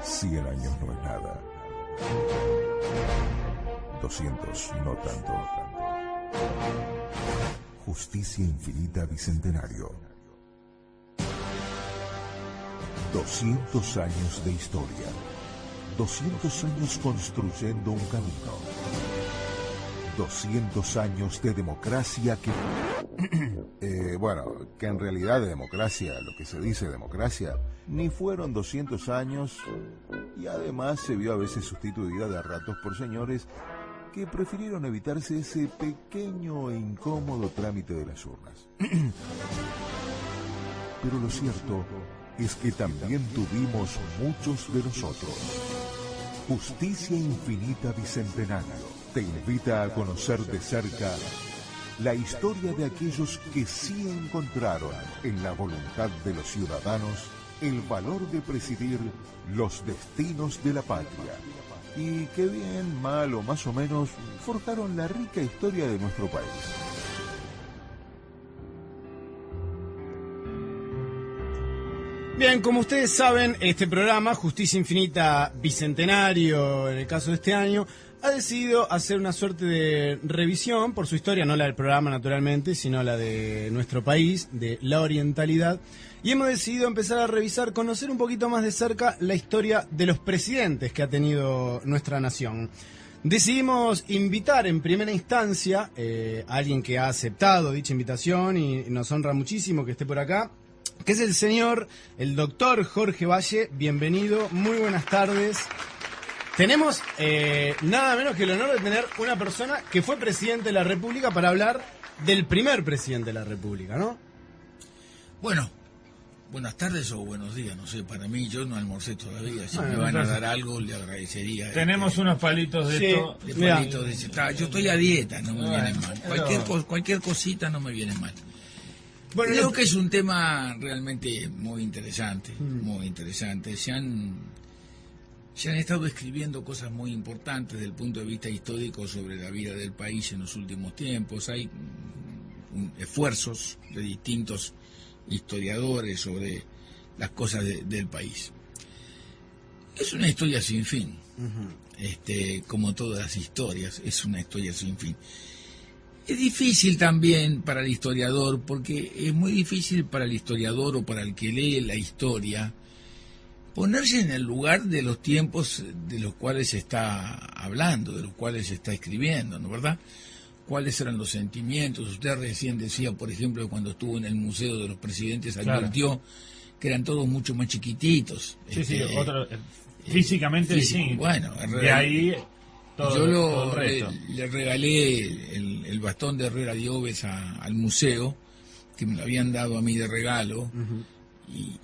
100 años no es nada. 200 no tanto. Justicia Infinita Bicentenario. 200 años de historia. 200 años construyendo un camino. 200 años de democracia que... que en realidad de democracia, lo que se dice democracia, ni fueron 200 años y además se vio a veces sustituida de a ratos por señores que prefirieron evitarse ese pequeño e incómodo trámite de las urnas. Pero lo cierto es que también tuvimos muchos de nosotros. Justicia Infinita Bicentenario te invita a conocer de cerca la historia de aquellos que sí encontraron en la voluntad de los ciudadanos el valor de presidir los destinos de la patria y que bien, mal o más o menos forjaron la rica historia de nuestro país. Bien, como ustedes saben, este programa, Justicia Infinita Bicentenario, en el caso de este año, ha decidido hacer una suerte de revisión por su historia, no la del programa naturalmente, sino la de nuestro país, de la orientalidad. Y hemos decidido empezar a revisar, conocer un poquito más de cerca la historia de los presidentes que ha tenido nuestra nación. Decidimos invitar en primera instancia a alguien que ha aceptado dicha invitación y nos honra muchísimo que esté por acá, que es el doctor Jorge Valle. Bienvenido, muy buenas tardes. Tenemos nada menos que el honor de tener una persona que fue presidente de la República para hablar del primer presidente de la República, ¿no? Bueno, buenas tardes o buenos días, no sé, para mí yo no almorcé todavía, si me van a dar algo le agradecería. Tenemos unos palitos de esto. Palitos de yo estoy a dieta, no me viene mal. Cualquier cosita no me viene mal. Bueno, creo que es un tema realmente muy interesante, muy interesante. Se han estado escribiendo cosas muy importantes desde el punto de vista histórico sobre la vida del país en los últimos tiempos. Hay esfuerzos de distintos historiadores sobre las cosas del país. Es una historia sin fin, como todas las historias, es una historia sin fin. Es difícil también para el historiador, porque es muy difícil para el historiador o para el que lee la historia ponerse en el lugar de los tiempos de los cuales se está hablando, de los cuales se está escribiendo, ¿no es verdad? ¿Cuáles eran los sentimientos? Usted recién decía, por ejemplo, cuando estuvo en el Museo de los Presidentes, advirtió que eran todos mucho más chiquititos. Físicamente sí. Bueno, de ahí todo le regalé el bastón de Herrera Lloves al museo, que me lo habían dado a mí de regalo. Y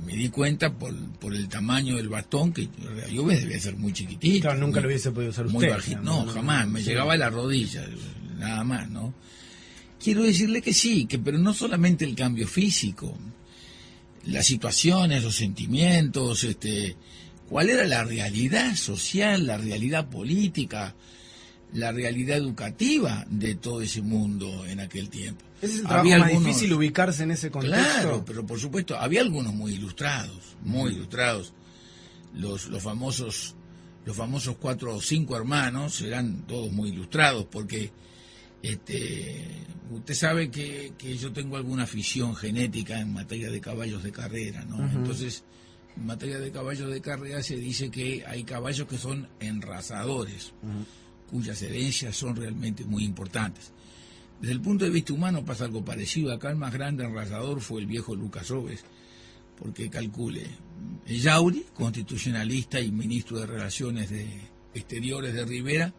me di cuenta por el tamaño del bastón que Lloves debía ser muy chiquitito. Claro, nunca lo hubiese podido usar muy usted. Bajito. No, jamás, me llegaba a la rodilla, nada más, ¿no? Quiero decirle que sí, pero no solamente el cambio físico, las situaciones, los sentimientos, cuál era la realidad social, la realidad política, la realidad educativa de todo ese mundo en aquel tiempo. Ese es el trabajo más difícil, ubicarse en ese contexto. Claro, pero por supuesto, había algunos muy ilustrados, los famosos 4 o 5 hermanos eran todos muy ilustrados, porque usted sabe que yo tengo alguna afición genética en materia de caballos de carrera, ¿no? Entonces, en materia de caballos de carrera se dice que hay caballos que son enrazadores, cuyas herencias son realmente muy importantes. Desde el punto de vista humano pasa algo parecido. Acá el más grande enrazador fue el viejo Lucas Oves, porque calcule, Yauri, constitucionalista y ministro de Relaciones Exteriores de Rivera,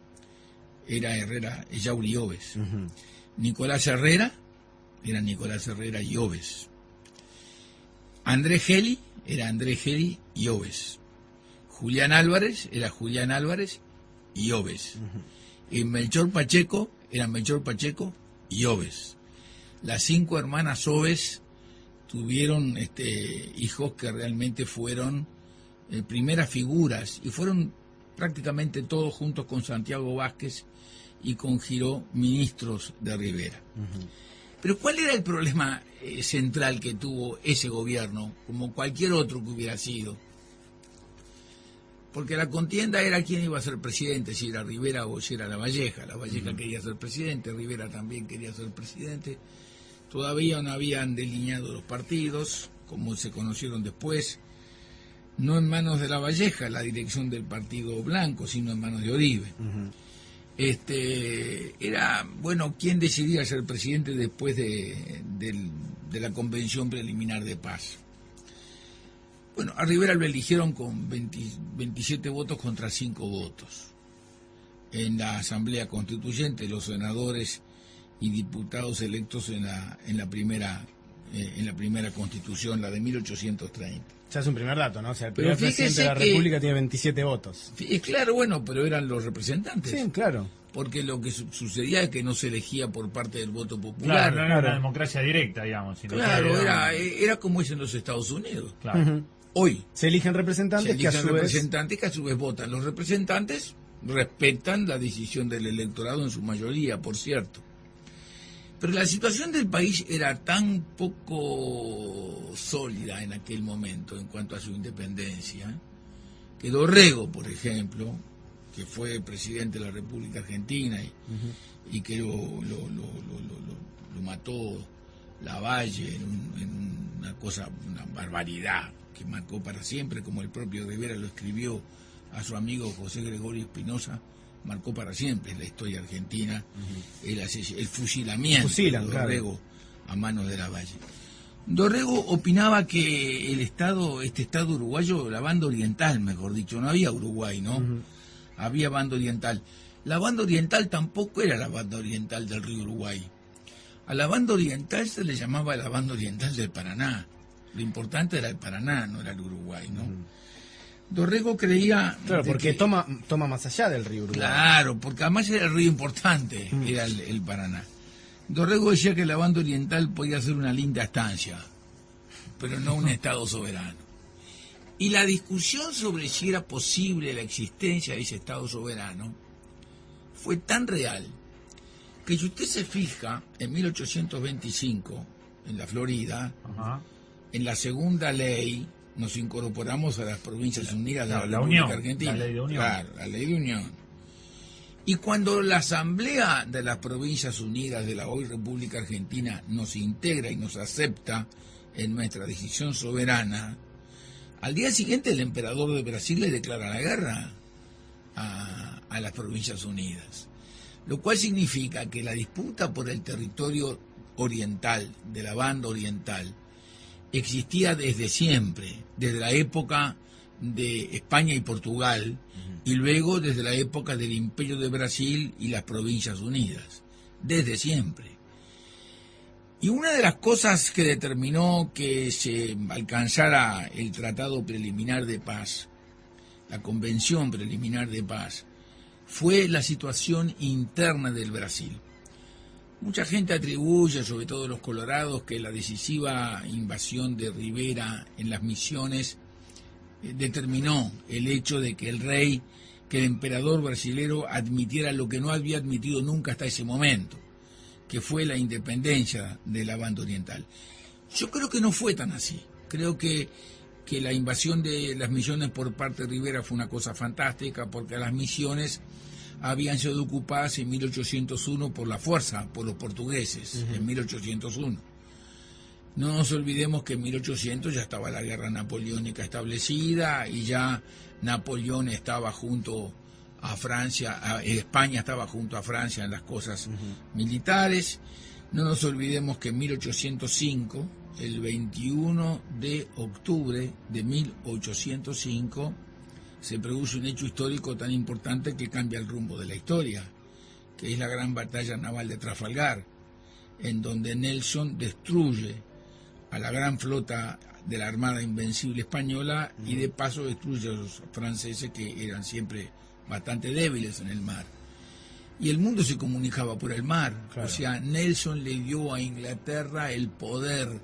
era Yauri Oves. Nicolás Herrera, era Nicolás Herrera y Oves. Andrés Geli, era Andrés Geli y Oves. Julián Álvarez, era Julián Álvarez y Oves. Y Melchor Pacheco, era Melchor Pacheco y Oves. Las 5 hermanas Oves tuvieron hijos que realmente fueron primeras figuras, y fueron prácticamente todos juntos con Santiago Vázquez y con Giró ministros de Rivera. Pero ¿cuál era el problema central que tuvo ese gobierno, como cualquier otro que hubiera sido? porque la contienda era quién iba a ser presidente, si era Rivera o si era Lavalleja. Lavalleja quería ser presidente, Rivera también quería ser presidente. Todavía no habían delineado los partidos, como se conocieron después, no en manos de Lavalleja, la dirección del Partido Blanco, sino en manos de Oribe. Era, bueno, quién decidía ser presidente después de la convención preliminar de paz. Bueno, a Rivera lo eligieron con 27 votos contra 5 votos. En la Asamblea Constituyente, los senadores y diputados electos en la primera Constitución, la de 1830. Ya es un primer dato, ¿no? O sea, el Pero primer presidente de la República tiene 27 votos. Es claro, bueno, pero eran los representantes. Sí, claro. Porque lo que sucedía es que no se elegía por parte del voto popular. Claro, no era una democracia directa, digamos. Sino claro, era como es en los Estados Unidos. Claro. Hoy se eligen representantes que a su vez votan. Los representantes respetan la decisión del electorado en su mayoría, por cierto. Pero la situación del país era tan poco sólida en aquel momento en cuanto a su independencia, que Dorrego, por ejemplo, que fue presidente de la República Argentina y que lo mató Lavalle en una barbaridad que marcó para siempre, como el propio Rivera lo escribió a su amigo José Gregorio Espinosa, marcó para siempre la historia argentina, el fusilamiento de Dorrego a manos de Lavalle. Dorrego opinaba que este estado uruguayo, la banda oriental, mejor dicho, no había Uruguay, ¿no? Había banda oriental. La banda oriental tampoco era la banda oriental del río Uruguay. A la banda oriental se le llamaba la banda oriental del Paraná. Lo importante era el Paraná, no era el Uruguay, ¿no? Dorrego creía... Claro, porque toma más allá del río Uruguay. Claro, porque además era el río importante, era el Paraná. Dorrego decía que la banda oriental podía ser una linda estancia, pero no un estado soberano. Y la discusión sobre si era posible la existencia de ese estado soberano fue tan real que si usted se fija, en 1825, en la Florida, en la segunda ley, nos incorporamos a las Provincias Unidas de la República Unión, Argentina. La ley de unión. Claro, la ley de unión. Y cuando la Asamblea de las Provincias Unidas de la hoy República Argentina nos integra y nos acepta en nuestra decisión soberana, al día siguiente el emperador de Brasil le declara la guerra a las Provincias Unidas. Lo cual significa que la disputa por el territorio oriental, de la banda oriental, existía desde siempre, desde la época de España y Portugal, y luego desde la época del Imperio de Brasil y las Provincias Unidas, desde siempre. Y una de las cosas que determinó que se alcanzara el Tratado Preliminar de Paz, la Convención Preliminar de Paz, fue la situación interna del Brasil. Mucha gente atribuye, sobre todo los colorados, que la decisiva invasión de Rivera en las Misiones determinó el hecho de que el emperador brasilero admitiera lo que no había admitido nunca hasta ese momento, que fue la independencia de la banda oriental. Yo creo que no fue tan así. Creo que la invasión de las Misiones por parte de Rivera fue una cosa fantástica, porque las Misiones habían sido ocupadas en 1801 por la fuerza, por los portugueses, en 1801. No nos olvidemos que en 1800 ya estaba la guerra napoleónica establecida y ya Napoleón estaba junto a Francia, España estaba junto a Francia en las cosas militares. No nos olvidemos que en 1805, el 21 de octubre de 1805, se produce un hecho histórico tan importante que cambia el rumbo de la historia, que es la gran batalla naval de Trafalgar, en donde Nelson destruye a la gran flota de la Armada Invencible Española y de paso destruye a los franceses, que eran siempre bastante débiles en el mar. Y el mundo se comunicaba por el mar. Claro. O sea, Nelson le dio a Inglaterra el poder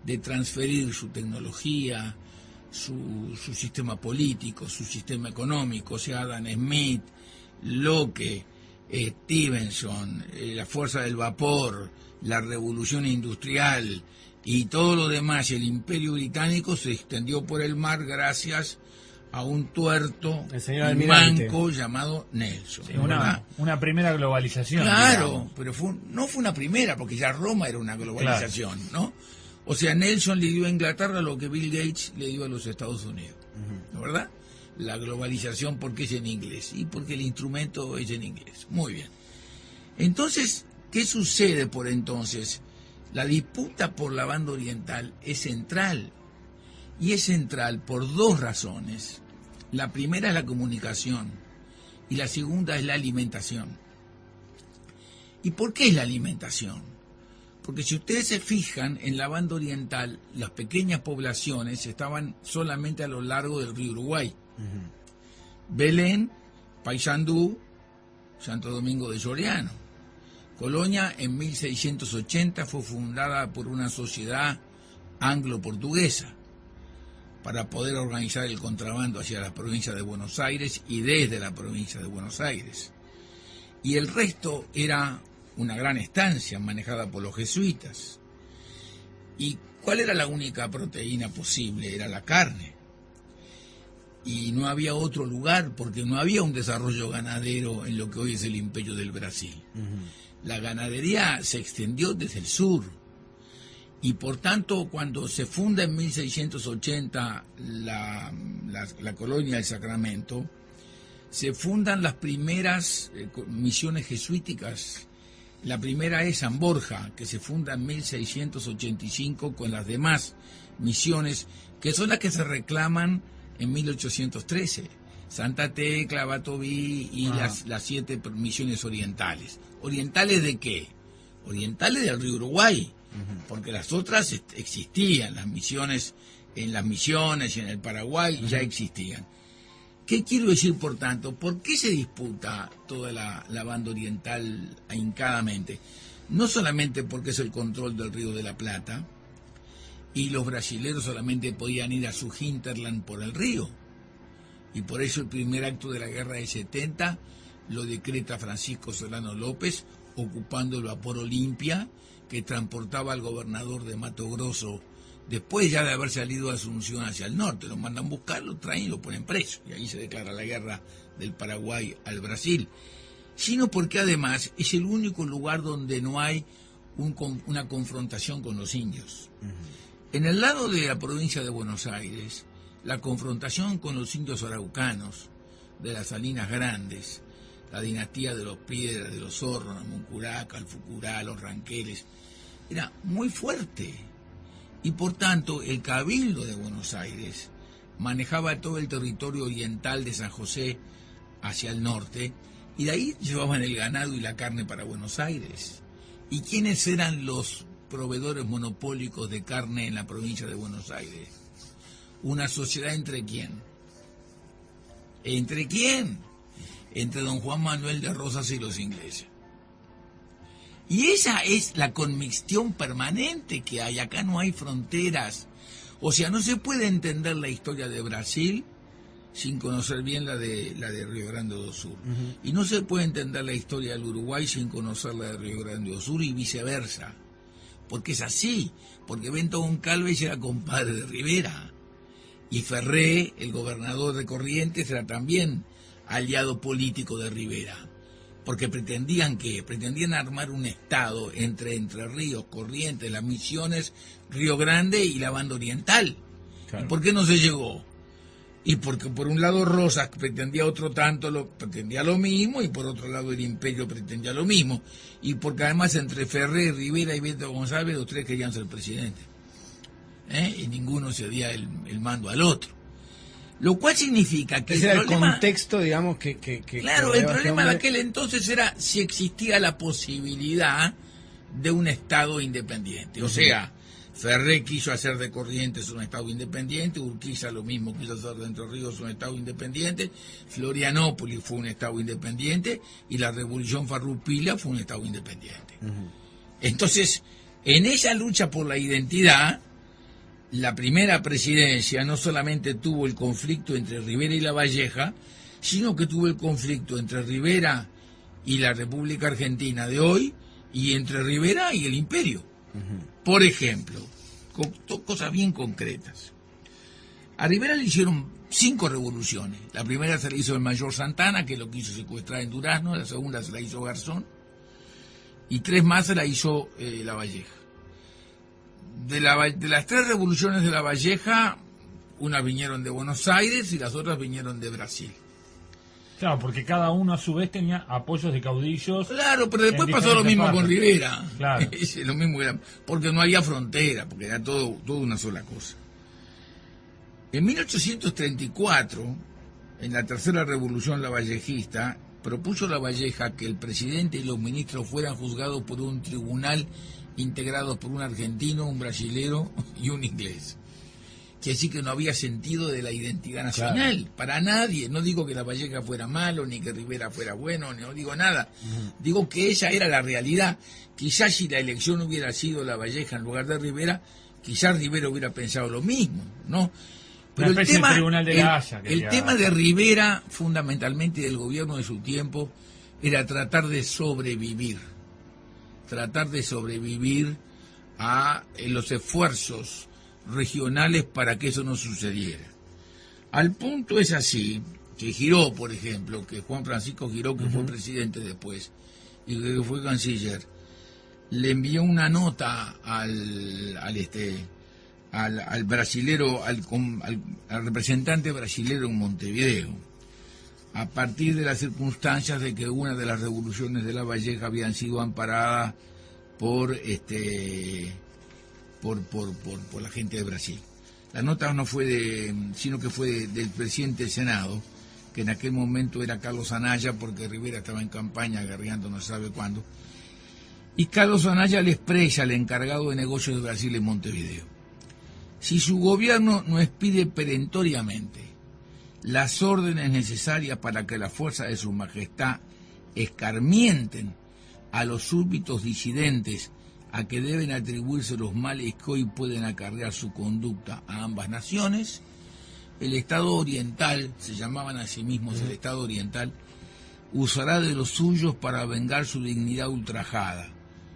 de transferir su tecnología, su sistema político, su sistema económico. O sea, Adam Smith, Locke, Stevenson, la fuerza del vapor, la revolución industrial y todo lo demás, el imperio británico se extendió por el mar gracias a un tuerto, El señor un almirante. manco llamado Nelson. Sí, ¿verdad? una primera globalización. Claro, digamos. pero no fue una primera, porque ya Roma era una globalización, ¿no? O sea, Nelson le dio a Inglaterra lo que Bill Gates le dio a los Estados Unidos, ¿no verdad? La globalización, porque es en inglés, y porque el instrumento es en inglés. Muy bien. Entonces, ¿qué sucede por entonces? La disputa por la banda oriental es central, y es central por dos razones. La primera es la comunicación, y la segunda es la alimentación. ¿Y por qué es la alimentación? Porque si ustedes se fijan, en la banda oriental, las pequeñas poblaciones estaban solamente a lo largo del río Uruguay. Belén, Paysandú, Santo Domingo de Soriano. Colonia, en 1680, fue fundada por una sociedad anglo-portuguesa para poder organizar el contrabando hacia la provincia de Buenos Aires y desde la provincia de Buenos Aires. Y el resto era una gran estancia manejada por los jesuitas. ¿Y cuál era la única proteína posible? Era la carne. Y no había otro lugar, porque no había un desarrollo ganadero en lo que hoy es el Imperio del Brasil. La ganadería se extendió desde el sur, y por tanto, cuando se funda en 1680 la colonia del Sacramento, se fundan las primeras misiones jesuíticas. La primera es San Borja, que se funda en 1685 con las demás misiones, que son las que se reclaman en 1813. Santa Tecla, Batoví y las 7 misiones orientales. ¿Orientales de qué? Orientales del río Uruguay, porque las otras existían, las misiones en las Misiones y en el Paraguay ya existían. ¿Qué quiero decir, por tanto? ¿Por qué se disputa toda la banda oriental ahincadamente? No solamente porque es el control del Río de la Plata, y los brasileros solamente podían ir a su hinterland por el río, y por eso el primer acto de la guerra de 70 lo decreta Francisco Solano López, ocupando el vapor Olimpia, que transportaba al gobernador de Mato Grosso, después ya de haber salido de Asunción hacia el norte. Lo mandan buscar, lo traen y lo ponen preso, y ahí se declara la guerra del Paraguay al Brasil. Sino porque además es el único lugar donde no hay una confrontación con los indios. En el lado de la provincia de Buenos Aires, la confrontación con los indios araucanos de las Salinas Grandes, la dinastía de los Piedras, de los Zorros, la Muncuraca, el Fucurá, los Ranqueles, era muy fuerte. Y por tanto, el Cabildo de Buenos Aires manejaba todo el territorio oriental de San José hacia el norte, y de ahí llevaban el ganado y la carne para Buenos Aires. ¿Y quiénes eran los proveedores monopólicos de carne en la provincia de Buenos Aires? Una sociedad, ¿entre quién? ¿Entre quién? Entre don Juan Manuel de Rosas y los ingleses. Y esa es la conmixtión permanente que hay. Acá no hay fronteras. O sea, no se puede entender la historia de Brasil sin conocer bien la de Río Grande do Sur. Y no se puede entender la historia del Uruguay sin conocer la de Río Grande do Sur, y viceversa. Porque es así. Porque Bento Goncalves era compadre de Rivera. Y Ferré, el gobernador de Corrientes, era también aliado político de Rivera. Porque pretendían armar un estado entre Ríos, Corrientes, las Misiones, Río Grande y la banda oriental. Claro. ¿Y por qué no se llegó? Y porque por un lado Rosas pretendía pretendía lo mismo, y por otro lado el Imperio pretendía lo mismo. Y porque además entre Ferré, Rivera y Bento González, los tres querían ser presidentes. Y ninguno cedía el mando al otro. Lo cual significa que ese era el contexto, digamos, que claro, el problema de aquel entonces era si existía la posibilidad de un Estado independiente. O sea, Ferré quiso hacer de Corrientes un Estado independiente, Urquiza lo mismo quiso hacer de Entre Ríos un Estado independiente, Florianópolis fue un Estado independiente, y la Revolución Farroupilha fue un Estado independiente. Entonces, en esa lucha por la identidad, la primera presidencia no solamente tuvo el conflicto entre Rivera y Lavalleja, sino que tuvo el conflicto entre Rivera y la República Argentina de hoy, y entre Rivera y el Imperio. Por ejemplo, cosas bien concretas. A Rivera le hicieron 5 revoluciones. La primera se la hizo el mayor Santana, que lo quiso secuestrar en Durazno. La segunda se la hizo Garzón. Y 3 más se la hizo Lavalleja. De las 3 revoluciones de Lavalleja, unas vinieron de Buenos Aires y las otras vinieron de Brasil. Claro, porque cada uno a su vez tenía apoyos de caudillos. Claro, pero después pasó lo mismo con Rivera. Claro. Lo mismo era, porque no había frontera, porque era todo una sola cosa. En 1834, en la tercera revolución lavallejista, propuso Lavalleja que el presidente y los ministros fueran juzgados por un tribunal integrado por un argentino, un brasilero y un inglés. Que así que no había sentido de la identidad nacional, claro, para nadie. No digo que Lavalleja fuera malo, ni que Rivera fuera bueno, no digo nada. Digo que esa era la realidad. Quizás si la elección hubiera sido Lavalleja en lugar de Rivera, quizás Rivera hubiera pensado lo mismo, ¿no? Pero el tema de Rivera, fundamentalmente del gobierno de su tiempo, era tratar de sobrevivir a los esfuerzos regionales para que eso no sucediera. Al punto es así que Giró, por ejemplo, que Juan Francisco Giró, que fue presidente después y que fue canciller, le envió una nota al brasilero, al representante brasilero en Montevideo, a partir de las circunstancias de que una de las revoluciones de Lavalleja habían sido amparadas por la gente de Brasil. La nota no fue sino que fue del presidente del Senado, que en aquel momento era Carlos Anaya, porque Rivera estaba en campaña guerreando no sabe cuándo, y Carlos Anaya le expresa al encargado de negocios de Brasil en Montevideo: si su gobierno no expide perentoriamente las órdenes necesarias para que las fuerzas de su majestad escarmienten a los súbditos disidentes a que deben atribuirse los males que hoy pueden acarrear su conducta a ambas naciones, el Estado Oriental, se llamaban a sí mismos el Estado Oriental, usará de los suyos para vengar su dignidad ultrajada,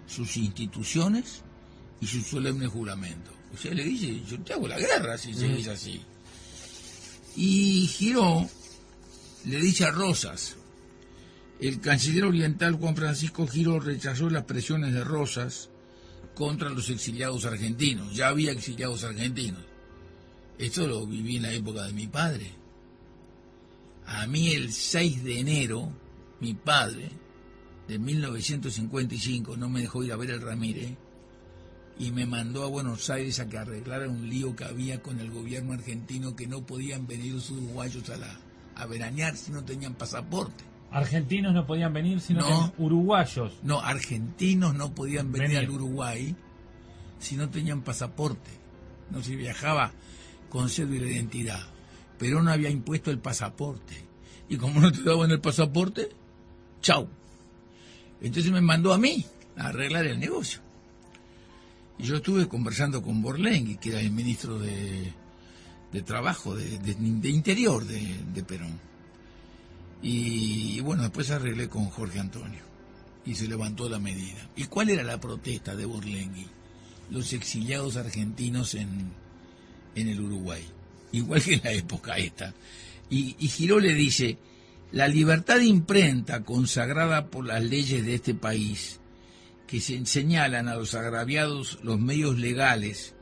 sus instituciones y su solemne juramento. O sea, le dice: yo te hago la guerra si seguís así. Y Giró le dice a Rosas: el canciller oriental Juan Francisco Giró rechazó las presiones de Rosas contra los exiliados argentinos. Ya había exiliados argentinos. Esto lo viví en la época de mi padre. A mí el 6 de enero, mi padre, de 1955, no me dejó ir a ver el Ramírez y me mandó a Buenos Aires a que arreglara un lío que había con el gobierno argentino, que no podían venir los uruguayos a veranear si no tenían pasaporte. Argentinos no podían venir, sino que uruguayos. No, argentinos no podían venir al Uruguay si no tenían pasaporte. No se viajaba con cédula de identidad. Perón había impuesto el pasaporte. Y como no te daban el pasaporte, chau. Entonces me mandó a mí a arreglar el negocio. Y yo estuve conversando con Borlenghi, que era el ministro de Trabajo, de Interior de Perón. Y bueno, después arreglé con Jorge Antonio y se levantó la medida. ¿Y cuál era la protesta de Borlenghi? Los exiliados argentinos en el Uruguay, igual que en la época esta. Y Giró le dice: la libertad de imprenta consagrada por las leyes de este país, que se señalan a los agraviados los medios legales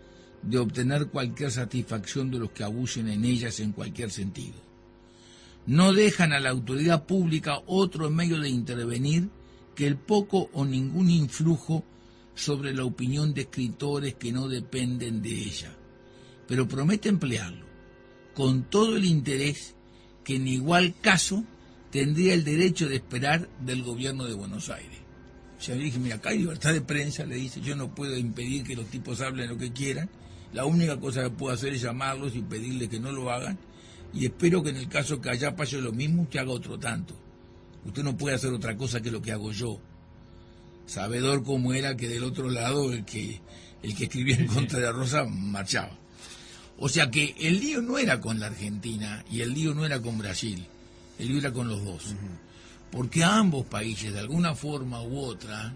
de obtener cualquier satisfacción de los que abusen en ellas en cualquier sentido, no dejan a la autoridad pública otro medio de intervenir que el poco o ningún influjo sobre la opinión de escritores que no dependen de ella, pero promete emplearlo con todo el interés que en igual caso tendría el derecho de esperar del gobierno de Buenos Aires. O sea, le dije: mira, acá hay libertad de prensa, le dice, yo no puedo impedir que los tipos hablen lo que quieran, la única cosa que puedo hacer es llamarlos y pedirles que no lo hagan, y espero que en el caso que allá pase lo mismo, usted haga otro tanto. Usted no puede hacer otra cosa que lo que hago yo. Sabedor como era que del otro lado el que escribía en contra de Rosa marchaba. O sea que el lío no era con la Argentina y el lío no era con Brasil, el lío era con los dos. Porque ambos países, de alguna forma u otra,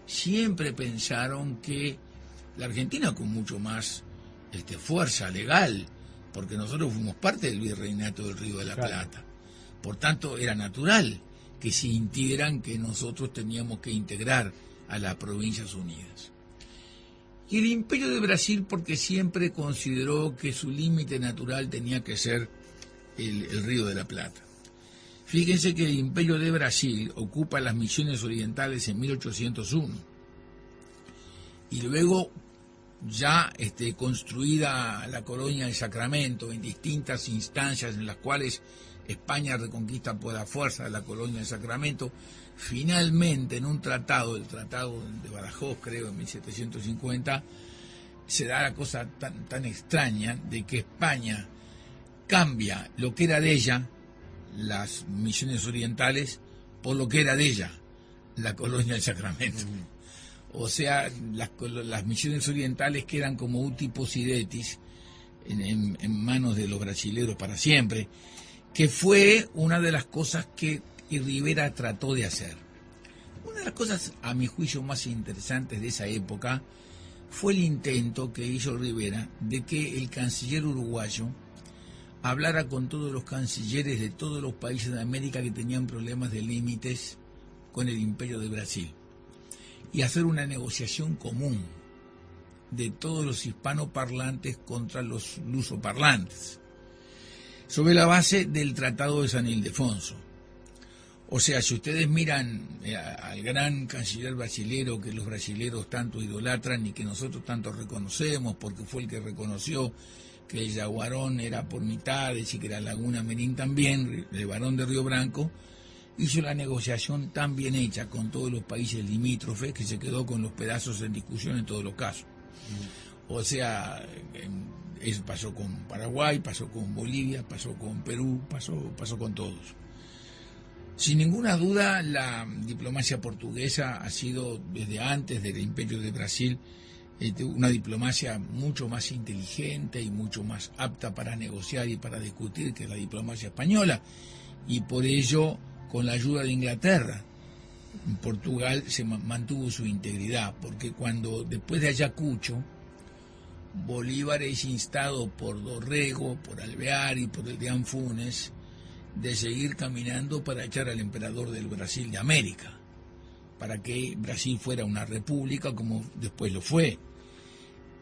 siempre pensaron que la Argentina, con mucho más fuerza legal, porque nosotros fuimos parte del virreinato del Río de la Claro. Plata. Por tanto, era natural que sintieran que nosotros teníamos que integrar a las Provincias Unidas. Y el Imperio de Brasil, porque siempre consideró que su límite natural tenía que ser el Río de la Plata. Fíjense que el Imperio de Brasil ocupa las Misiones Orientales en 1801 y luego ya construida la colonia de Sacramento en distintas instancias en las cuales España reconquista por la fuerza de la colonia de Sacramento, finalmente en un tratado, el Tratado de Badajoz, creo, en 1750, se da la cosa tan extraña de que España cambia lo que era de ella, las Misiones Orientales, por lo que era de ella, la colonia del Sacramento. O sea, las Misiones Orientales quedan como uti possidetis en manos de los brasileros para siempre, que fue una de las cosas que Rivera trató de hacer. Una de las cosas, a mi juicio, más interesantes de esa época fue el intento que hizo Rivera de que el canciller uruguayo hablara con todos los cancilleres de todos los países de América que tenían problemas de límites con el Imperio de Brasil y hacer una negociación común de todos los hispanoparlantes contra los lusoparlantes, sobre la base del Tratado de San Ildefonso. O sea, si ustedes miran al gran canciller brasilero que los brasileros tanto idolatran y que nosotros tanto reconocemos, porque fue el que reconoció que el Yaguarón era por mitades y que la Laguna Merín también, el Barón de Río Branco, hizo la negociación tan bien hecha con todos los países limítrofes que se quedó con los pedazos en discusión en todos los casos. O sea, eso pasó con Paraguay, pasó con Bolivia, pasó con Perú, pasó con todos. Sin ninguna duda, la diplomacia portuguesa ha sido, desde antes del Imperio de Brasil, una diplomacia mucho más inteligente y mucho más apta para negociar y para discutir que la diplomacia española, y por ello, con la ayuda de Inglaterra, Portugal se mantuvo su integridad, porque cuando después de Ayacucho, Bolívar es instado por Dorrego, por Alvear y por el Deán Funes de seguir caminando para echar al emperador del Brasil de América, para que Brasil fuera una república como después lo fue.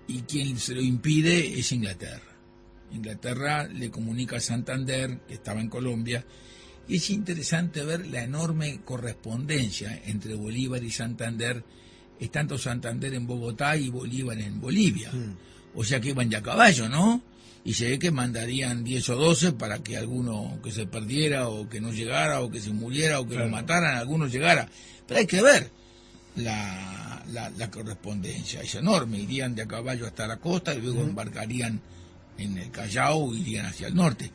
Y quien se lo impide es Inglaterra. Inglaterra le comunica a Santander, que estaba en Colombia, y es interesante ver la enorme correspondencia entre Bolívar y Santander, estando Santander en Bogotá y Bolívar en Bolivia. O sea que iban ya a caballo, ¿no? Y se ve que mandarían 10 o 12 para que alguno que se perdiera o que no llegara o que se muriera o que lo mataran, alguno llegara. Pero hay que ver la correspondencia, es enorme. Irían de a caballo hasta la costa y luego embarcarían en el Callao y irían hacia el norte.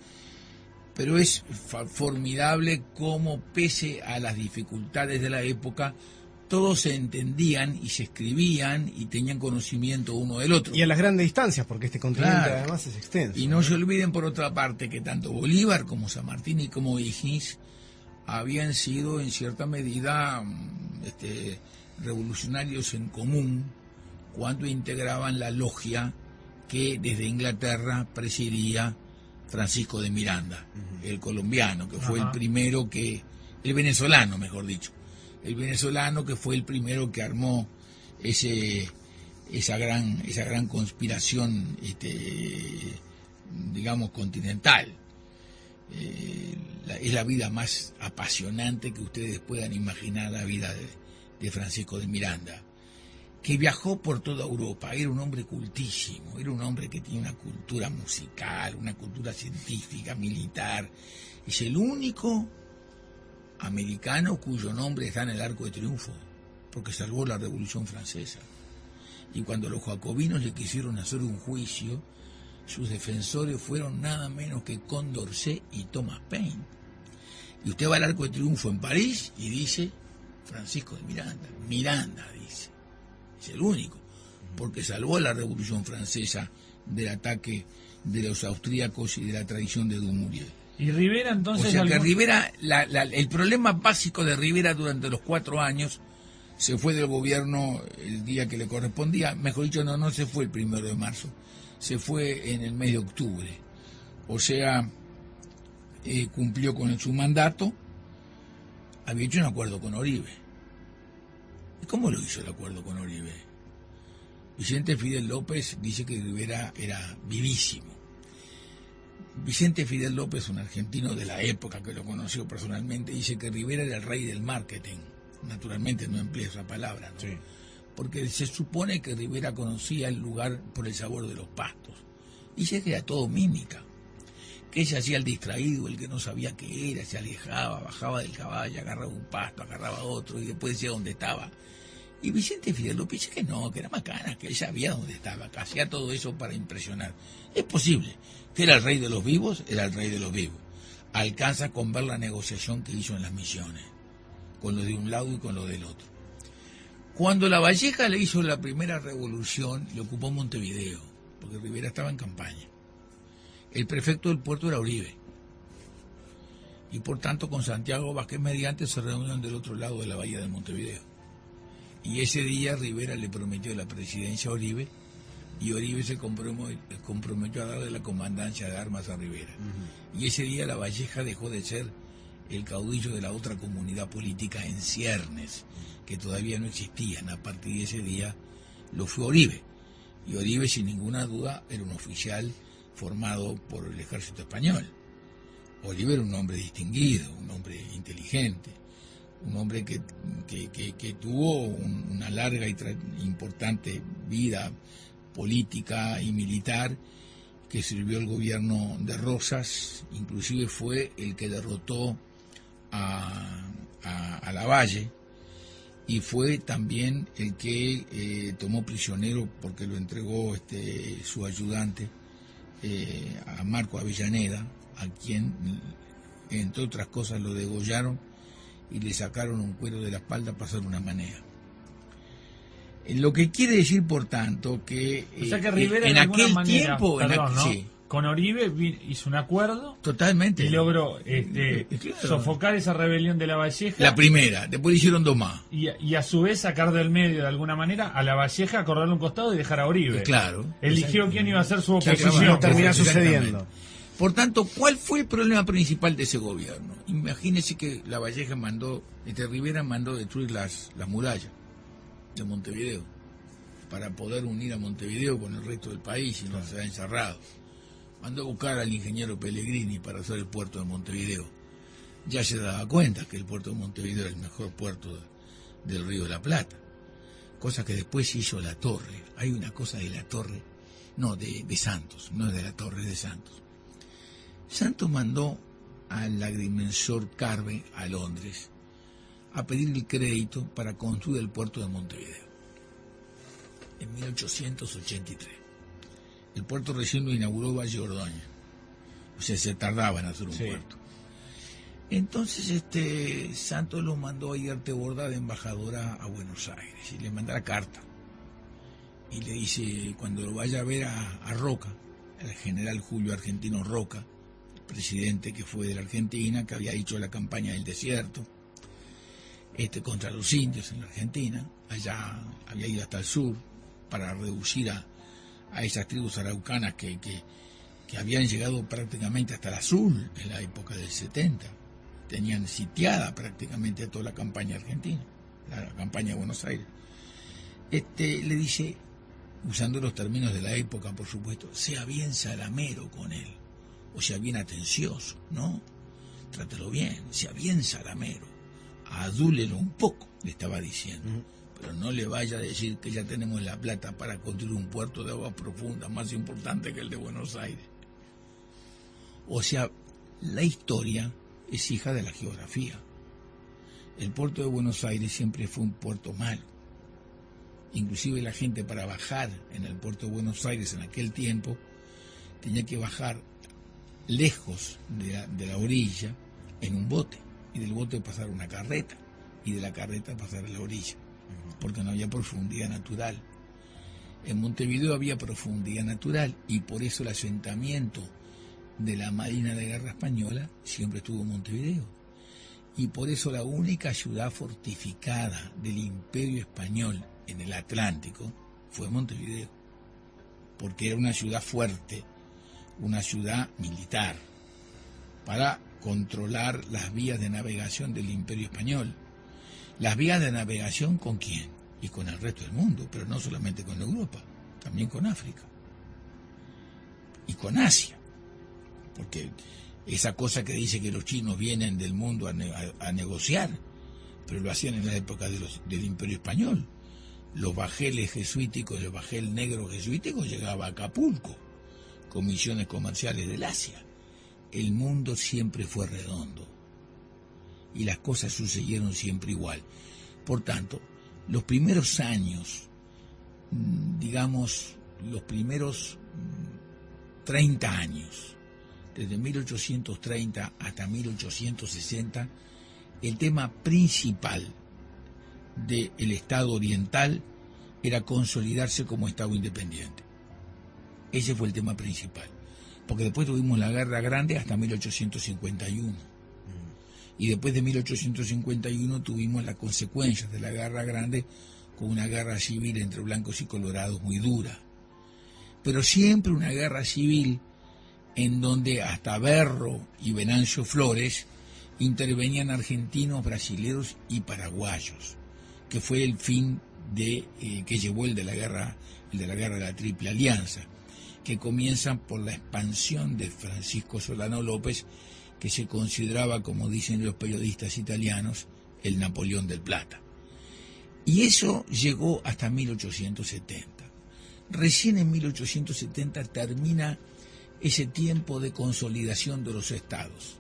Pero es formidable cómo, pese a las dificultades de la época, todos se entendían y se escribían y tenían conocimiento uno del otro. Y a las grandes distancias, porque este continente Claro. además es extenso. Y no se olviden, por otra parte, que tanto Bolívar como San Martín y como O'Higgins habían sido en cierta medida revolucionarios en común cuando integraban la logia que desde Inglaterra presidía Francisco de Miranda, el colombiano, que fue el primero el venezolano, mejor dicho, el venezolano que fue el primero que armó esa gran conspiración, digamos, continental. Es la vida más apasionante que ustedes puedan imaginar, la vida de Francisco de Miranda, que viajó por toda Europa. Era un hombre cultísimo, era un hombre que tiene una cultura musical, una cultura científica, militar. Es el único americano cuyo nombre está en el Arco de Triunfo, porque salvó la Revolución Francesa. Y cuando los jacobinos le quisieron hacer un juicio, sus defensores fueron nada menos que Condorcet y Thomas Paine. Y usted va al Arco de Triunfo en París y dice Francisco de Miranda. Miranda, dice. Es el único, porque salvó a la Revolución Francesa del ataque de los austríacos y de la traición de Dumouriez. Y Rivera entonces... O sea que Rivera, el problema básico de Rivera durante los 4 años, se fue del gobierno el día que le correspondía, mejor dicho, no se fue el 1 de marzo, se fue en el mes de octubre. O sea, cumplió con su mandato, había hecho un acuerdo con Oribe. ¿Y cómo lo hizo el acuerdo con Oribe? Vicente Fidel López dice que Rivera era vivísimo. Vicente Fidel López, un argentino de la época que lo conoció personalmente, dice que Rivera era el rey del marketing. Naturalmente no emplea esa palabra, ¿no? Sí. Porque se supone que Rivera conocía el lugar por el sabor de los pastos. Dice que era todo mímica, que ella hacía el distraído, el que no sabía qué era, se alejaba, bajaba del caballo, agarraba un pasto, agarraba otro y después decía dónde estaba. Y Vicente Fidel López dice que no, que era macana, que él sabía dónde estaba, que hacía todo eso para impresionar. Es posible, que era el rey de los vivos, era el rey de los vivos. Alcanza con ver la negociación que hizo en las misiones, con lo de un lado y con lo del otro. Cuando Lavalleja le hizo la primera revolución, le ocupó Montevideo, porque Rivera estaba en campaña. El prefecto del puerto era Oribe. Y por tanto con Santiago Vázquez Mediante se reunieron del otro lado de la bahía de Montevideo. Y ese día Rivera le prometió la presidencia a Oribe, y Oribe se comprometió a darle la comandancia de armas a Rivera. Y ese día Lavalleja dejó de ser el caudillo de la otra comunidad política en ciernes, que todavía no existían. A partir de ese día lo fue Oribe. Y Oribe, sin ninguna duda, era un oficial formado por el ejército español. Oribe era un hombre distinguido, un hombre inteligente, un hombre que tuvo una larga y importante vida política y militar, que sirvió al gobierno de Rosas, inclusive fue el que derrotó a Lavalle, y fue también el que tomó prisionero, porque lo entregó su ayudante, a Marco Avellaneda, a quien, entre otras cosas, lo degollaron y le sacaron un cuero de la espalda para hacer una manea. Lo que quiere decir, por tanto, que, o sea que Rivera en aquel manera, tiempo... perdón, ¿no? Sí. Con Oribe hizo un acuerdo. Totalmente. Y logró claro, sofocar esa rebelión de Lavalleja. La primera, después hicieron dos más. Y a su vez sacar del medio de alguna manera a Lavalleja, acordarle un costado y dejar a Oribe. Claro. Eligió quién iba a ser su oposición. Que no termina sucediendo. Por tanto, ¿cuál fue el problema principal de ese gobierno? Imagínese que Lavalleja Rivera mandó destruir las murallas de Montevideo para poder unir a Montevideo con el resto del país y no se ha encerrado. Mandó a buscar al ingeniero Pellegrini para hacer el puerto de Montevideo. Ya se daba cuenta que el puerto de Montevideo era el mejor puerto del Río de la Plata. Cosa que después hizo La Torre. Hay una cosa de La Torre, no, de Santos, no es de La Torre, es de Santos. Santos mandó al agrimensor Carve a Londres a pedir el crédito para construir el puerto de Montevideo en 1883. El puerto recién lo inauguró Valle Ordóñez, o sea, se tardaba en hacer un puerto. Entonces Santos lo mandó a Irte Borda de embajadora a Buenos Aires y le manda la carta y le dice, cuando lo vaya a ver a Roca, al general Julio Argentino Roca, el presidente que fue de la Argentina, que había hecho la campaña del desierto contra los indios en la Argentina, allá había ido hasta el sur para reducir a esas tribus araucanas que habían llegado prácticamente hasta el Azul en la época del 70. Tenían sitiada prácticamente a toda la campaña argentina, la campaña de Buenos Aires. Le dice, usando los términos de la época, por supuesto, sea bien salamero con él, o sea bien atencioso, ¿no? Trátelo bien, sea bien salamero, adúlelo un poco, le estaba diciendo. Pero no le vaya a decir que ya tenemos la plata para construir un puerto de aguas profundas más importante que el de Buenos Aires. O sea, la historia es hija de la geografía. El puerto de Buenos Aires siempre fue un puerto malo. Inclusive la gente, para bajar en el puerto de Buenos Aires en aquel tiempo, tenía que bajar lejos de la orilla en un bote, y del bote pasar una carreta, y de la carreta pasar a la orilla, porque no había profundidad natural. En Montevideo había profundidad natural, y por eso el asentamiento de la Marina de Guerra Española siempre estuvo en Montevideo, y por eso la única ciudad fortificada del Imperio Español en el Atlántico fue Montevideo, porque era una ciudad fuerte, una ciudad militar para controlar las vías de navegación del Imperio Español. Las vías de navegación, ¿con quién? Y con el resto del mundo, pero no solamente con Europa, también con África y con Asia, porque esa cosa que dice que los chinos vienen del mundo a negociar, pero lo hacían en la época del Imperio Español. Los bajeles jesuíticos, el bajel negro jesuítico llegaba a Acapulco con misiones comerciales del Asia. El mundo siempre fue redondo y las cosas sucedieron siempre igual. Por tanto, los primeros años, digamos, los primeros 30 años, desde 1830 hasta 1860, el tema principal del Estado oriental era consolidarse como Estado independiente. Ese fue el tema principal, porque después tuvimos la Guerra Grande hasta 1851, y después de 1851 tuvimos las consecuencias de la Guerra Grande con una guerra civil entre blancos y colorados muy dura, pero siempre una guerra civil en donde hasta Berro y Venancio Flores intervenían argentinos, brasileros y paraguayos, que fue el fin que llevó el de la guerra de la Triple Alianza, que comienzan por la expansión de Francisco Solano López, que se consideraba, como dicen los periodistas italianos, el Napoleón del Plata. Y eso llegó hasta 1870. Recién en 1870 termina ese tiempo de consolidación de los estados.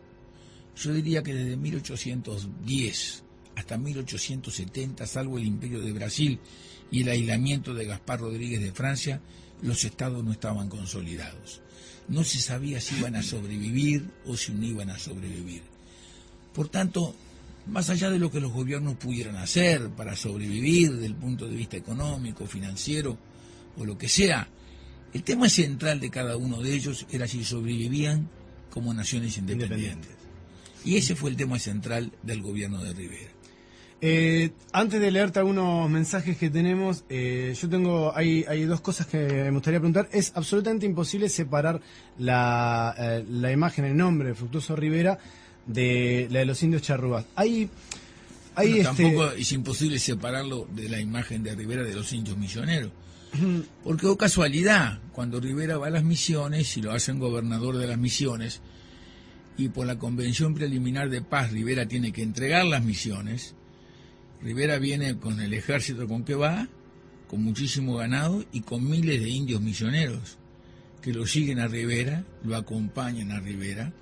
Yo diría que desde 1810 hasta 1870, salvo el Imperio de Brasil y el aislamiento de Gaspar Rodríguez de Francia, los estados no estaban consolidados. No se sabía si iban a sobrevivir o si no iban a sobrevivir. Por tanto, más allá de lo que los gobiernos pudieran hacer para sobrevivir desde el punto de vista económico, financiero o lo que sea, el tema central de cada uno de ellos era si sobrevivían como naciones independientes. Y ese fue el tema central del gobierno de Rivera. Antes de leerte algunos mensajes que tenemos, yo tengo hay dos cosas que me gustaría preguntar. Es absolutamente imposible separar la imagen, el nombre de Fructuoso Rivera de la de los indios charrúas. Tampoco es imposible separarlo de la imagen de Rivera de los indios misioneros. Porque, oh casualidad, cuando Rivera va a las misiones y lo hacen gobernador de las misiones, y por la convención preliminar de paz Rivera tiene que entregar las misiones, Rivera viene con el ejército con que va, con muchísimo ganado y con miles de indios misioneros que lo siguen a Rivera, lo acompañan a Rivera,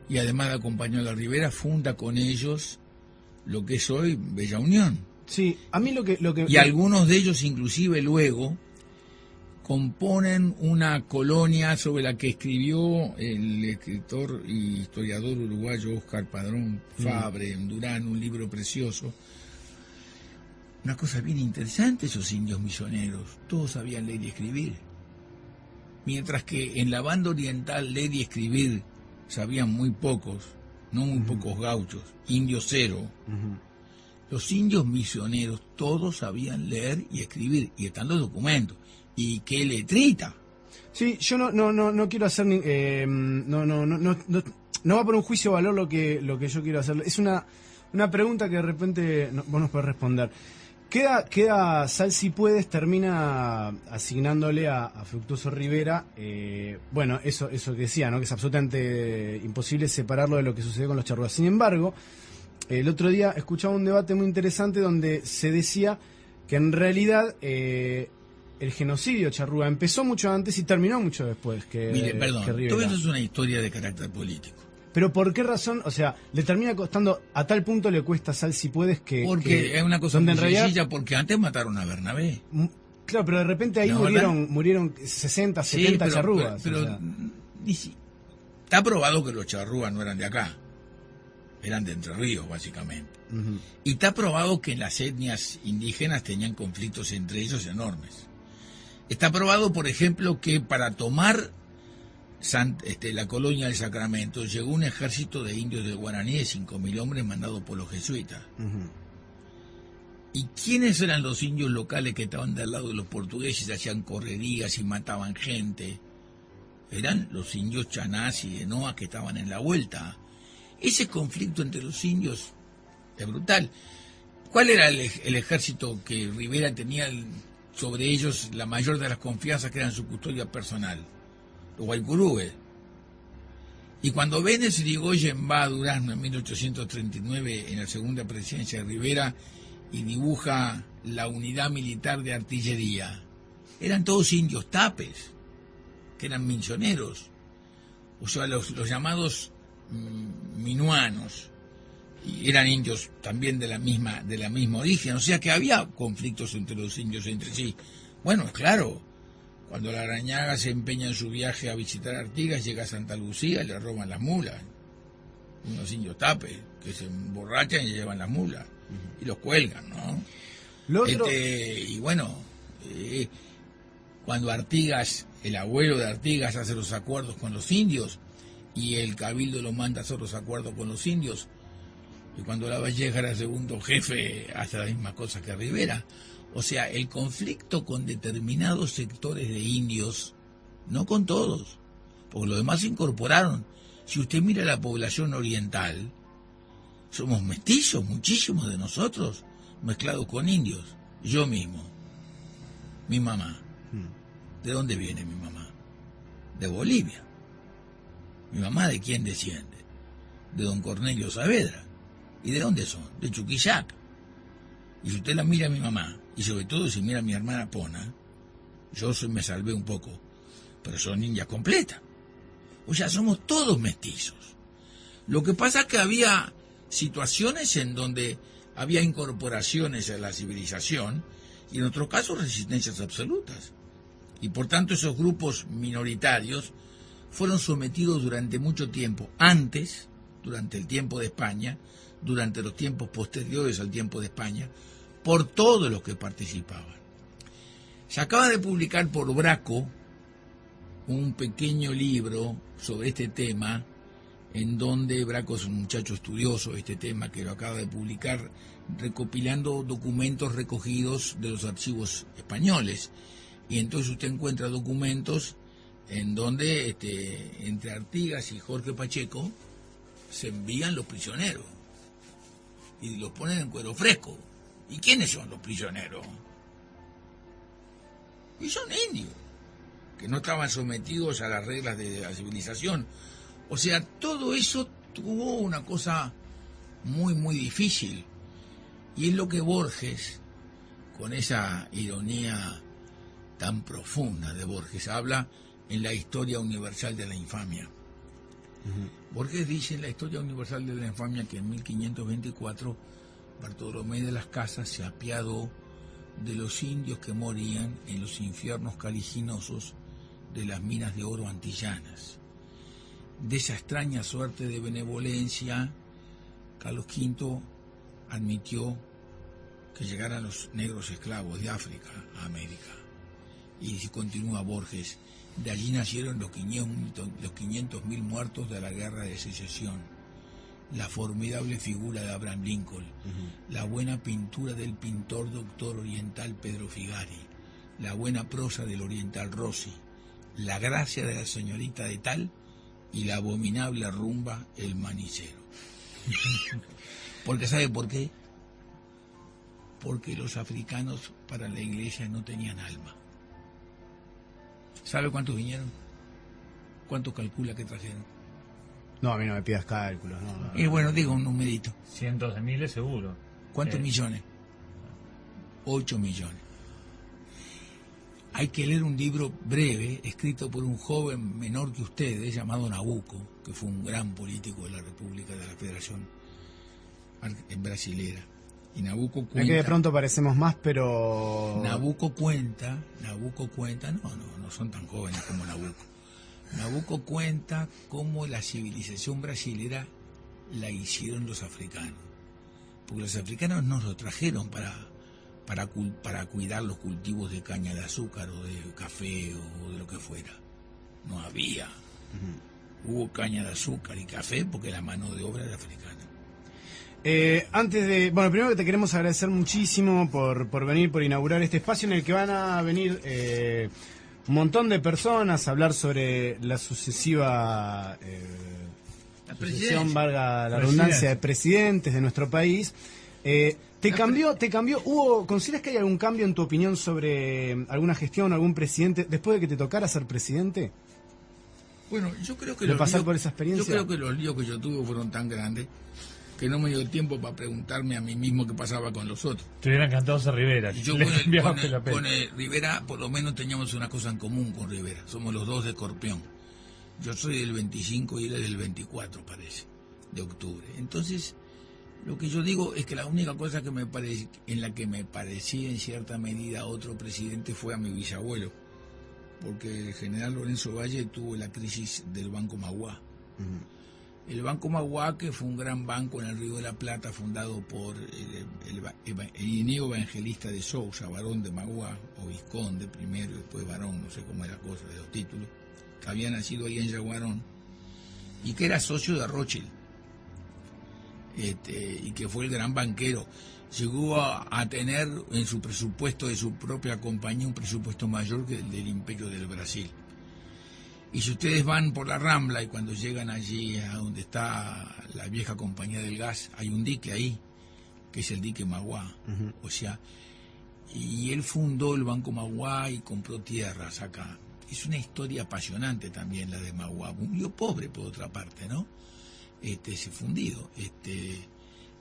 y además de acompañar a Rivera, funda con ellos lo que es hoy Bella Unión. Sí, a mí lo que y algunos de ellos inclusive luego componen una colonia sobre la que escribió el escritor y historiador uruguayo Óscar Padrón Fabre en Durán, un libro precioso. Una cosa bien interesante, esos indios misioneros, todos sabían leer y escribir. Mientras que en la banda oriental leer y escribir sabían muy pocos, no muy pocos gauchos, indios cero. Los indios misioneros todos sabían leer y escribir, y están los documentos. ¿Y qué letrita? Sí, yo no quiero hacer no va por un juicio de valor lo que yo quiero hacer. Es una pregunta que de repente vos nos podés responder. Queda Sal si puedes, termina asignándole a Fructuoso Rivera, bueno, eso que decía, ¿no? Que es absolutamente imposible separarlo de lo que sucedió con los charrúas. Sin embargo, el otro día escuchaba un debate muy interesante donde se decía que en realidad el genocidio charrúa empezó mucho antes y terminó mucho después que Mire, perdón, que Rivera. todo eso es una historia de carácter político. Pero ¿por qué razón? O sea, le termina costando, a tal punto le cuesta Sal si puedes que... Porque es una cosa muy sencilla, porque antes mataron a Bernabé. Claro, pero de repente ahí murieron 60, 70 charrúas. Pero, o sea. Está probado que los charrúas no eran de acá. Eran de Entre Ríos, básicamente. Y está probado que las etnias indígenas tenían conflictos entre ellos enormes. Está probado, por ejemplo, que para tomar la colonia del Sacramento llegó un ejército de indios del Guaraní de 5.000 hombres mandado por los jesuitas. ¿Y quiénes eran los indios locales que estaban del lado de los portugueses, hacían correrías y mataban gente? eran los indios Chanás y Enoa que estaban en la vuelta. Ese conflicto entre los indios es brutal. ¿Cuál era el ejército que Rivera tenía sobre ellos la mayor de las confianzas, que eran su custodia personal? Los Guaycurúes. Y cuando Vélez Irigoyen va a Durazno en 1839, en la segunda presidencia de Rivera, y dibuja la unidad militar de artillería, eran todos indios tapes, que eran misioneros, o sea, los llamados minuanos, y eran indios también de la misma origen, o sea que había conflictos entre los indios entre sí. Bueno, claro, cuando la Arañaga se empeña en su viaje a visitar Artigas, llega a Santa Lucía y le roban las mulas, unos indios tapes que se emborrachan y llevan las mulas y los cuelgan, ¿no? Y bueno, cuando Artigas, el abuelo de Artigas, hace los acuerdos con los indios y el cabildo lo manda a hacer los acuerdos con los indios, y cuando Lavalleja era segundo jefe hace las mismas cosas que Rivera. O sea, el conflicto con determinados sectores de indios, no con todos, porque los demás se incorporaron. Si usted mira la población oriental, somos mestizos, muchísimos de nosotros, mezclados con indios. Yo mismo, mi mamá. ¿De dónde viene mi mamá? De Bolivia. ¿Mi mamá de quién desciende? De don Cornelio Saavedra. ¿Y de dónde son? De Chuquisaca. Y si usted la mira a mi mamá, y sobre todo si mira a mi hermana Pona, yo me salvé un poco, pero son indias completas. O sea, somos todos mestizos. Lo que pasa es que había situaciones en donde había incorporaciones a la civilización y en otros casos resistencias absolutas. Y por tanto esos grupos minoritarios fueron sometidos durante mucho tiempo, antes, durante el tiempo de España, durante los tiempos posteriores al tiempo de España, por todos los que participaban. Se acaba de publicar por Braco un pequeño libro sobre este tema, en donde Braco es un muchacho estudioso de este tema que lo acaba de publicar, recopilando documentos recogidos de los archivos españoles. Y entonces usted encuentra documentos en donde entre Artigas y Jorge Pacheco se envían los prisioneros y los ponen en cuero fresco. ¿Y quiénes son los prisioneros? Y son indios, que no estaban sometidos a las reglas de la civilización. O sea, todo eso tuvo una cosa muy, muy difícil. Y es lo que Borges, con esa ironía tan profunda de Borges, habla en la Historia Universal de la Infamia. Borges dice en la Historia Universal de la Infamia que en 1524 Bartolomé de las Casas se apiadó de los indios que morían en los infiernos caliginosos de las minas de oro antillanas. De esa extraña suerte de benevolencia, Carlos V admitió que llegaran los negros esclavos de África a América. Y continúa Borges, de allí nacieron los 500.000 muertos de la Guerra de Secesión, la formidable figura de Abraham Lincoln, la buena pintura del pintor doctor oriental Pedro Figari, la buena prosa del oriental Rossi, la gracia de la señorita de tal y la abominable rumba el manicero. Porque ¿sabe por qué? Porque los africanos para la iglesia no tenían alma. ¿Sabe cuántos vinieron? ¿Cuántos calcula que trajeron? No, a mí no me pidas cálculos. No. Y bueno, digo un numerito. Cientos de miles seguro. ¿Cuántos millones? 8 millones. Hay que leer un libro breve, escrito por un joven menor que ustedes, llamado Nabucco, que fue un gran político de la República de la Federación Brasilera. Y Nabucco cuenta... Es que de pronto parecemos más, pero... Nabucco cuenta, no son tan jóvenes como Nabucco. Nabucco cuenta cómo la civilización brasilera la hicieron los africanos. Porque los africanos nos lo trajeron para cuidar los cultivos de caña de azúcar o de café o de lo que fuera. No había. Hubo caña de azúcar y café porque la mano de obra era africana. Primero que te queremos agradecer muchísimo por venir, por inaugurar este espacio en el que van a venir un montón de personas a hablar sobre la sucesiva sucesión, valga la redundancia, de presidentes de nuestro país. ¿Te cambió? ¿Consideras que hay algún cambio en tu opinión sobre alguna gestión, algún presidente, después de que te tocara ser presidente? Bueno, yo creo que pasar por esa experiencia. Yo creo que los líos que yo tuve fueron tan grandes que no me dio tiempo para preguntarme a mí mismo qué pasaba con los otros. Te hubieran cantado a Rivera. Yo con Rivera, por lo menos teníamos una cosa en común con Rivera. Somos los dos de Escorpión. Yo soy del 25 y él es del 24, parece, de octubre. Entonces, lo que yo digo es que la única cosa que en la que me parecía en cierta medida otro presidente fue a mi bisabuelo, porque el general Lorenzo Valle tuvo la crisis del Banco Magua. El Banco Magua, que fue un gran banco en el Río de la Plata, fundado por el Iñigo Evangelista de Sousa, barón de Magua, o vizconde primero y después barón, no sé cómo es la cosa de los títulos, que había nacido ahí en Yaguarón, y que era socio de Rothschild, y que fue el gran banquero. Llegó a tener en su presupuesto de su propia compañía un presupuesto mayor que el del Imperio del Brasil. Y si ustedes van por la Rambla y cuando llegan allí a donde está la vieja compañía del gas, hay un dique ahí, que es el dique Magua. O sea, y él fundó el Banco Magua y compró tierras acá. Es una historia apasionante también la de Magua. Murió pobre por otra parte, ¿no? Ese fundido.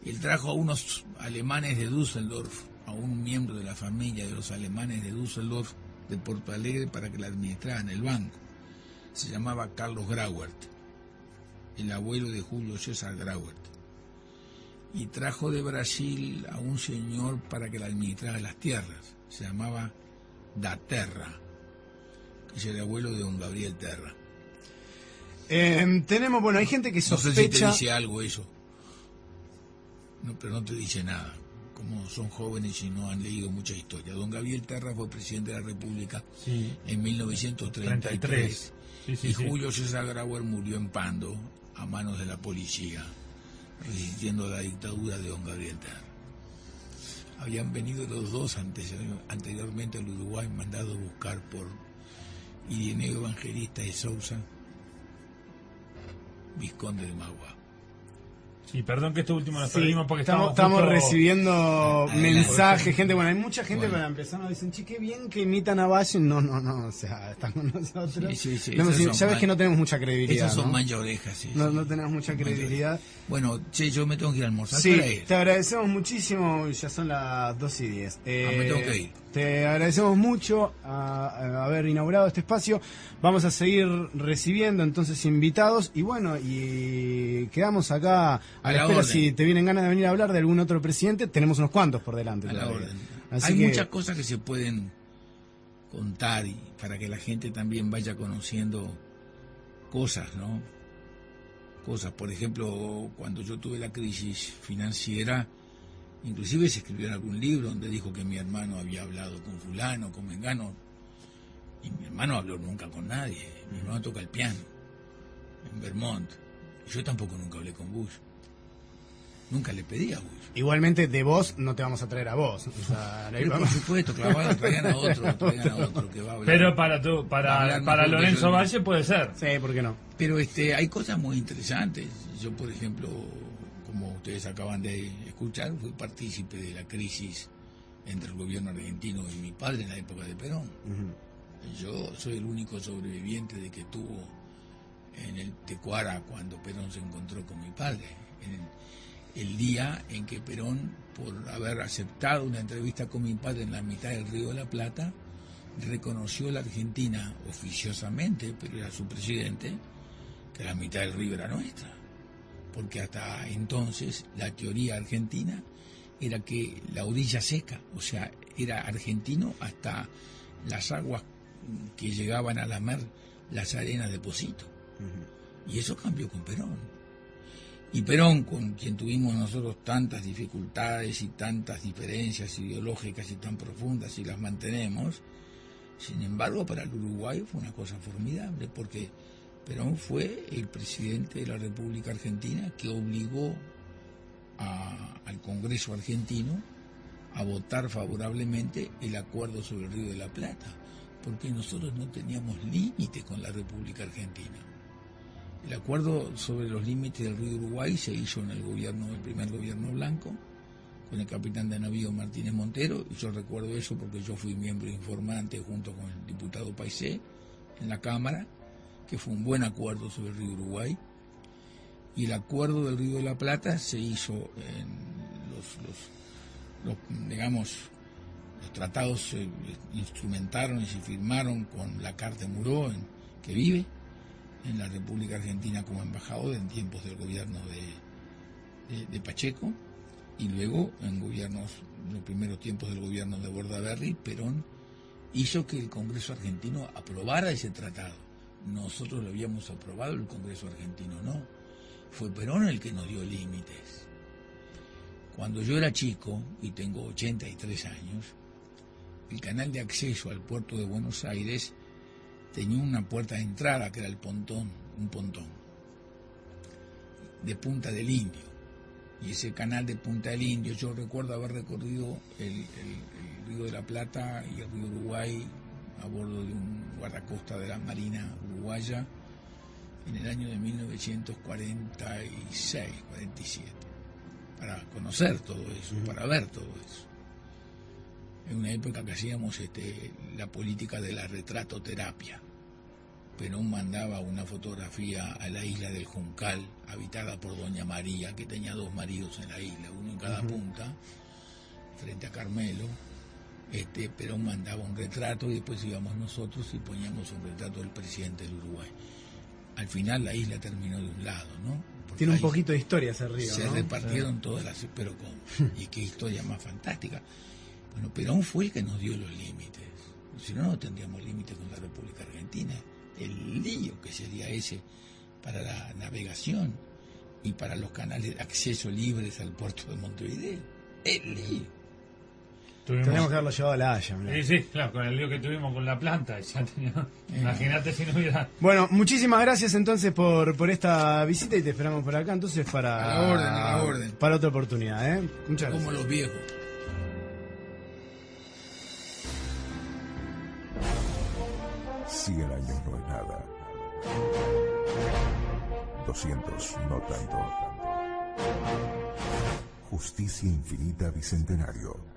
Él trajo a unos alemanes de Düsseldorf, a un miembro de la familia de los alemanes de Düsseldorf, de Porto Alegre, para que le administraran el banco. Se llamaba Carlos Grauert, el abuelo de Julio César Grauert. Y trajo de Brasil a un señor para que le administrara las tierras. Se llamaba Da Terra, que es el abuelo de don Gabriel Terra. Hay gente que sospecha... No sé si te dice algo eso. No, pero no te dice nada. Como son jóvenes y no han leído mucha historia. Don Gabriel Terra fue presidente de la República en 1933. Y Julio César Grauert murió en Pando a manos de la policía, resistiendo la dictadura de don Gabriel Terra. Habían venido los dos anteriormente al Uruguay, mandados a buscar por Irineo Evangelista de Sousa, vizconde de Magua. Sí, perdón que esto último nos perdimos porque estamos recibiendo mensajes, gente. Bueno, hay mucha gente para empezar nos dicen, che, qué bien que imitan a Valle. No, o sea, están con nosotros. Ya ves que no tenemos mucha credibilidad. Esos son mancha orejas, sí. No tenemos mucha credibilidad. Bueno, che, yo me tengo que ir a almorzar. Sí, te agradecemos muchísimo, ya son las 2:10. Me tengo que ir. Te agradecemos mucho a haber inaugurado este espacio. Vamos a seguir recibiendo entonces invitados y bueno, y quedamos acá a la espera. Si te vienen ganas de venir a hablar de algún otro presidente, tenemos unos cuantos por delante. A la orden. Hay muchas cosas que se pueden contar y para que la gente también vaya conociendo cosas, ¿no? Cosas, por ejemplo, cuando yo tuve la crisis financiera, inclusive se escribió en algún libro donde dijo que mi hermano había hablado con fulano, con mengano, y mi hermano habló nunca con nadie. Mi hermano toca el piano en Vermont. Yo tampoco nunca hablé con Bush. Nunca le pedí a Bush. Igualmente de vos no te vamos a traer a vos. O sea, pero por supuesto, clavado, traigan a otro que va a hablar. Pero para Lorenzo Valle puede ser. Sí, ¿por qué no? Pero hay cosas muy interesantes. Yo, por ejemplo, como ustedes acaban de escuchar, fui partícipe de la crisis entre el gobierno argentino y mi padre en la época de Perón. Yo soy el único sobreviviente de que tuvo en el Tecuara cuando Perón se encontró con mi padre. El día en que Perón, por haber aceptado una entrevista con mi padre en la mitad del Río de la Plata, reconoció a la Argentina oficiosamente, pero era su presidente, que la mitad del río era nuestra. Porque hasta entonces la teoría argentina era que la orilla seca, o sea, era argentino hasta las aguas que llegaban a lamer las arenas de Pocito. Y eso cambió con Perón. Y Perón, con quien tuvimos nosotros tantas dificultades y tantas diferencias ideológicas y tan profundas y las mantenemos, sin embargo para el Uruguay fue una cosa formidable, porque Perón fue el presidente de la República Argentina que obligó al Congreso argentino a votar favorablemente el acuerdo sobre el Río de la Plata, porque nosotros no teníamos límite con la República Argentina. El acuerdo sobre los límites del río Uruguay se hizo en el primer gobierno blanco, con el capitán de navío Martínez Montero, y yo recuerdo eso porque yo fui miembro informante junto con el diputado Paisé en la Cámara, que fue un buen acuerdo sobre el río Uruguay. Y el acuerdo del Río de la Plata se hizo en los tratados se instrumentaron y se firmaron con la Carta Muró, que vive en la República Argentina como embajador en tiempos del gobierno de Pacheco, y luego en los primeros tiempos del gobierno de Bordaberry, Perón hizo que el Congreso argentino aprobara ese tratado. Nosotros lo habíamos aprobado, el Congreso argentino no. Fue Perón el que nos dio límites. Cuando yo era chico, y tengo 83 años, el canal de acceso al puerto de Buenos Aires tenía una puerta de entrada que era un pontón, de Punta del Indio. Y ese canal de Punta del Indio, yo recuerdo haber recorrido el Río de la Plata y el Río Uruguay a bordo de un guardacosta de la Marina Uruguaya en el año de 1946, 47, para conocer todo eso, para ver todo eso. En una época que hacíamos la política de la retratoterapia. Perón mandaba una fotografía a la isla del Juncal, habitada por Doña María, que tenía 2 maridos en la isla, uno en cada punta, frente a Carmelo. Perón mandaba un retrato y después íbamos nosotros y poníamos un retrato del presidente del Uruguay. Al final la isla terminó de un lado, ¿no? Porque tiene un poquito de historia ese río, se ¿no? repartieron todas las... Pero ¿cómo? Y qué historia más fantástica. Bueno, Perón fue el que nos dio los límites. Si no, no tendríamos límites con la República Argentina. El lío que sería ese para la navegación y para los canales de acceso libres al puerto de Montevideo. El lío. Tenemos que haberlo llevado a La Haya. Sí, claro, con el lío que tuvimos con la planta. Imagínate si no hubiera... Bueno, muchísimas gracias entonces por esta visita y te esperamos por acá entonces A la orden. Para otra oportunidad, ¿eh? Muchas gracias. Como los viejos. 100 años no es nada. 200 no tanto. Justicia Infinita Bicentenario.